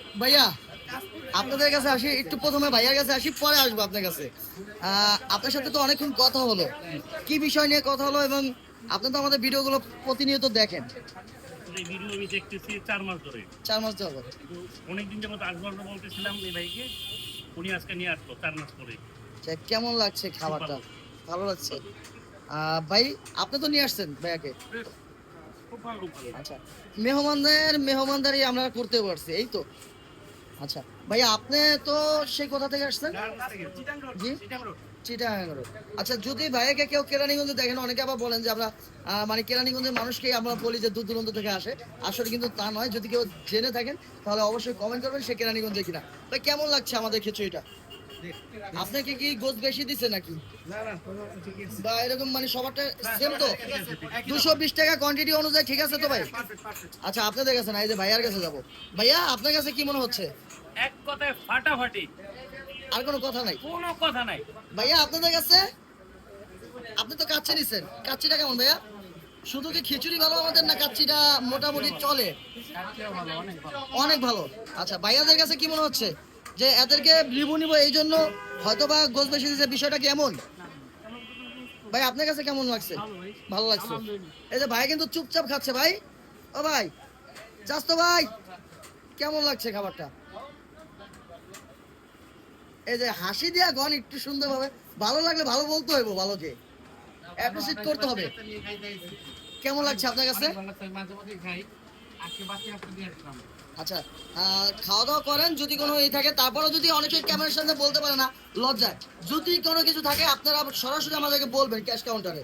ভাইয়া আপনাদের কাছে আসি, একটু প্রথমে ভাইয়ার কাছে আসি, পরে আসবো আপনার কাছে। আপনার সাথে তো অনেকক্ষণ কথা হলো, কি বিষয় নিয়ে কথা হলো, এবং আপনি তো আমাদের ভিডিওগুলো প্রতিনিয়ত দেখেন। এই ভিডিও আমি দেখতেছি 4 মাস ধরে, 4 মাস যাবো। কিন্তু অনেকদিন যাবত আসবো আসবো বলতেছিলাম এই ভাইকে, উনি আজকে নিয়ে আসলো 4 মাস পরে। কেমন লাগছে খাবারটা? ভালো লাগছে। ভাই আপনি তো নিয়ে আসছেন ভাইয়াকে। বেশ, খুব ভালো খুব ভালো। আচ্ছা, মেহমানদারি আমরা করতে পারছি, এই তো। আচ্ছা ভাইয়া, আপনি তো সেই কোথা থেকে আসছেন? জি, চিটাগাং রোড। আচ্ছা, যদি ভাইয়াকে কেউ কেরানীগঞ্জে দেখেন, অনেকে আবার বলেন যে আমরা মানে কেরানীগঞ্জের মানুষকে আমরা বলি যে দূর দূরান্ত থেকে আসে, আসলে কিন্তু তা নয়। যদি কেউ জেনে থাকেন তাহলে অবশ্যই কমেন্ট করবেন সে কেরানীগঞ্জে কিনা। ভাই কেমন লাগছে আমাদের খিচুড়িটা? আপনাকে কি গোছ বেশি দিছে নাকি, বা এরকম মানে সবারটা সেম তো? 220 টাকা কোয়ান্টিটি অনুযায়ী ঠিক আছে তো ভাই? আচ্ছা, আপনাদের কাছে না, এই যে ভাইয়ার কাছে যাবো। ভাইয়া আপনার কাছে কি মনে হচ্ছে? এক কথায় ফাটাফাটি, আর কোনো কথা নাই? কোনো কথা নাই। ভাইয়া আপনাদের কাছে, আপনি তো কাচ্চি নিছেন, কাচ্চিটা কেমন ভাইয়া? শুধু কি খিচুড়ি ভালো আমাদের, না কাচ্চিটা মোটামুটি চলে? অনেক ভালো। আচ্ছা, ভাইয়াদের কাছে কি মনে হচ্ছে যে এদেরকে রিভিউ নিব এই জন্য হয়তো বা গোছ বেশি দিচ্ছে, বিষয়টা কি এমন? ভাই আপনার কাছে কেমন লাগছে? ভালো লাগছে। এই যে ভাই কিন্তু চুপচাপ খাচ্ছে ভাই। ও ভাই, যাস তো ভাই, কেমন লাগছে খাবারটা? এই যে হাসি দিয়া গন একটু সুন্দর ভাবে, ভালো লাগলে ভালো বলতে হইব, ভালোকে অ্যাপ্রিসিয়েট করতে হবে। কেমন লাগছে আপনার কাছে? আচ্ছা, খাওয়া দাওয়া করেন, যদি কোনো ই থাকে, তারপরে যদি অনেকে ক্যামেরার সামনে বলতে পারে না, লজ্জায়, যদি কোনো কিছু থাকে আপনারা সরাসরি আমাদেরকে বলবেন ক্যাশ কাউন্টারে।